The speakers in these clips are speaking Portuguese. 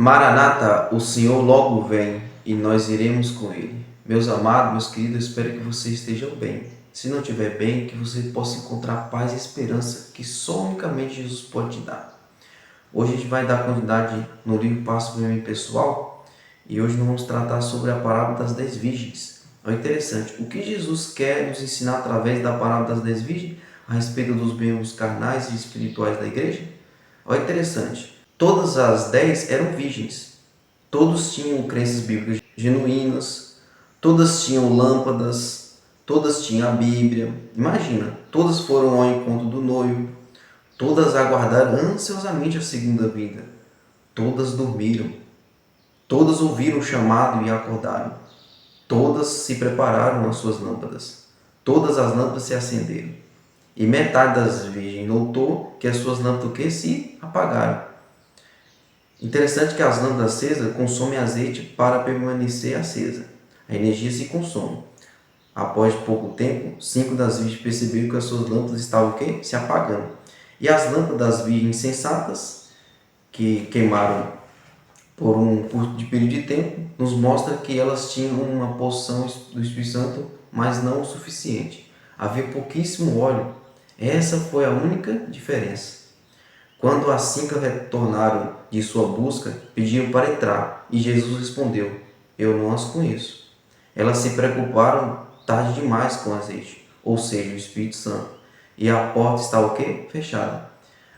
Maranata, o Senhor logo vem e nós iremos com Ele. Meus amados, meus queridos, espero que vocês estejam bem. Se não estiver bem, que você possa encontrar paz e esperança que só unicamente Jesus pode te dar. Hoje a gente vai dar continuidade no livro Passo para mim pessoal e hoje nós vamos tratar sobre a parábola das 10 virgens. É interessante, o que Jesus quer nos ensinar através da parábola das 10 virgens a respeito dos membros carnais e espirituais da igreja? É interessante. Todas as 10 eram virgens. Todos tinham crenças bíblicas genuínas. Todas tinham lâmpadas. Todas tinham a Bíblia. Imagina, todas foram ao encontro do noivo. Todas aguardaram ansiosamente a segunda vinda. Todas dormiram. Todas ouviram o chamado e acordaram. Todas se prepararam as suas lâmpadas. Todas as lâmpadas se acenderam. E metade das virgens notou que as suas lâmpadas se apagaram. Interessante que as lâmpadas acesas consomem azeite para permanecer acesa. A energia se consome. Após pouco tempo, 5 das virgens perceberam que as suas lâmpadas estavam se apagando. E as lâmpadas das virgens sensatas, que queimaram por um curto de período de tempo, nos mostra que elas tinham uma porção do Espírito Santo, mas não o suficiente. Havia pouquíssimo óleo. Essa foi a única diferença. Quando as 5 retornaram de sua busca, pediram para entrar, e Jesus respondeu: eu não as conheço. Elas se preocuparam tarde demais com o azeite, ou seja, o Espírito Santo, e a porta está fechada.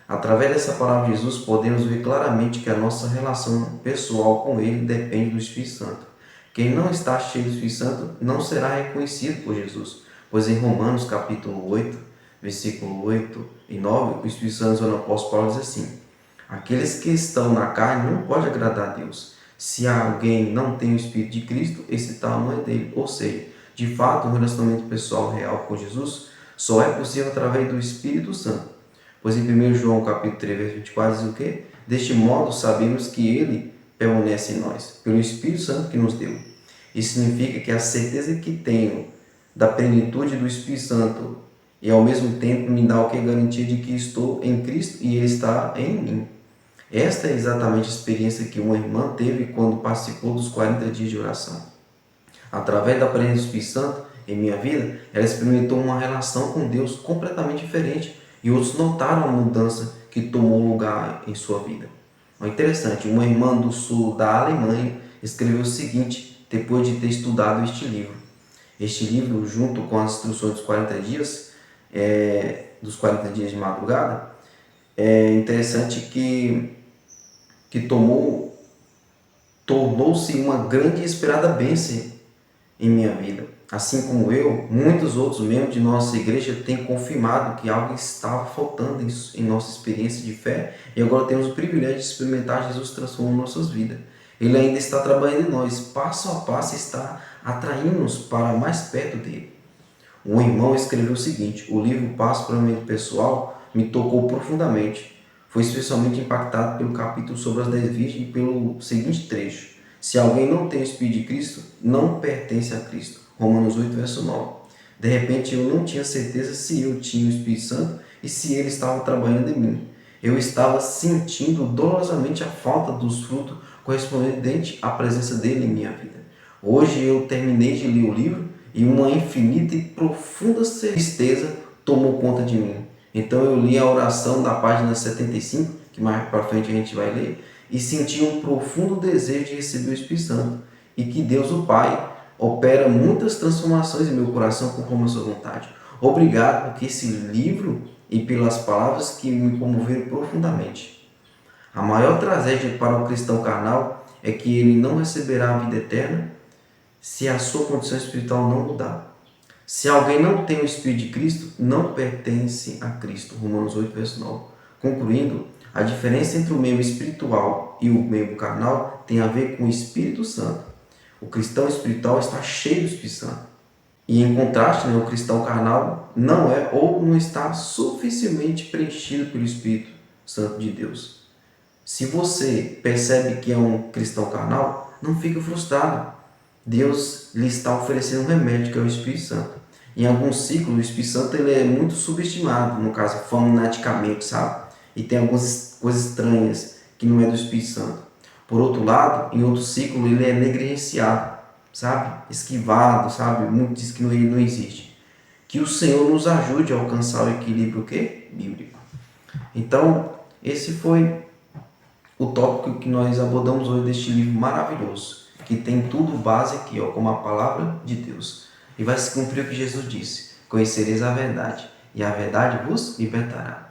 Através dessa palavra de Jesus, podemos ver claramente que a nossa relação pessoal com Ele depende do Espírito Santo. Quem não está cheio do Espírito Santo não será reconhecido por Jesus, pois em Romanos capítulo 8, versículo 8 e 9, o Espírito Santo no apóstolo Paulo diz assim: aqueles que estão na carne não podem agradar a Deus. Se alguém não tem o Espírito de Cristo, esse tal não é dele. Ou seja, de fato, um relacionamento pessoal real com Jesus só é possível através do Espírito Santo. Pois em 1 João capítulo 3, versículo 24 diz o quê? Deste modo sabemos que Ele permanece em nós, pelo Espírito Santo que nos deu. Isso significa que a certeza que tenho da plenitude do Espírito Santo e ao mesmo tempo me dá garantia de que estou em Cristo e Ele está em mim. Esta é exatamente a experiência que uma irmã teve quando participou dos 40 dias de oração. Através da presença do Espírito Santo em minha vida, ela experimentou uma relação com Deus completamente diferente e outros notaram a mudança que tomou lugar em sua vida. É interessante, uma irmã do sul da Alemanha escreveu o seguinte depois de ter estudado este livro. Este livro, junto com as instruções dos 40 dias, dos 40 dias de madrugada, é interessante que tornou-se uma grande e esperada bênção em minha vida. Assim como eu, muitos outros membros de nossa igreja têm confirmado que algo estava faltando em nossa experiência de fé e agora temos o privilégio de experimentar Jesus transformando nossas vidas. Ele ainda está trabalhando em nós, passo a passo está atraindo-nos para mais perto dele. Um irmão escreveu o seguinte: o livro Passo para o Meio Pessoal me tocou profundamente. Foi especialmente impactado pelo capítulo sobre as 10 virgens e pelo seguinte trecho: se alguém não tem o Espírito de Cristo, não pertence a Cristo. Romanos 8, verso 9. De repente eu não tinha certeza se eu tinha o Espírito Santo e se ele estava trabalhando em mim. Eu estava sentindo dolorosamente a falta dos frutos correspondentes à presença dele em minha vida. Hoje eu terminei de ler o livro e uma infinita e profunda tristeza tomou conta de mim. Então eu li a oração da página 75, que mais para frente a gente vai ler, e senti um profundo desejo de receber o Espírito Santo e que Deus o Pai opera muitas transformações em meu coração conforme a sua vontade. Obrigado por esse livro e pelas palavras que me comoveram profundamente. A maior tragédia para o cristão carnal é que ele não receberá a vida eterna se a sua condição espiritual não mudar. Se alguém não tem o Espírito de Cristo, não pertence a Cristo. Romanos 8, verso 9. Concluindo, a diferença entre o membro espiritual e o membro carnal tem a ver com o Espírito Santo. O cristão espiritual está cheio do Espírito Santo. E em contraste, o cristão carnal não é ou não está suficientemente preenchido pelo Espírito Santo de Deus. Se você percebe que é um cristão carnal, não fique frustrado. Deus lhe está oferecendo um remédio, que é o Espírito Santo. Em alguns ciclos, o Espírito Santo ele é muito subestimado, no caso, fanaticamente, sabe? E tem algumas coisas estranhas que não é do Espírito Santo. Por outro lado, em outro ciclo, ele é negligenciado, sabe? Esquivado, sabe? Muitos dizem que ele não existe. Que o Senhor nos ajude a alcançar o equilíbrio o quê? Bíblico. Então, esse foi o tópico que nós abordamos hoje deste livro maravilhoso, que tem tudo base aqui, ó, como a palavra de Deus. E vai se cumprir o que Jesus disse: conhecereis a verdade, e a verdade vos libertará.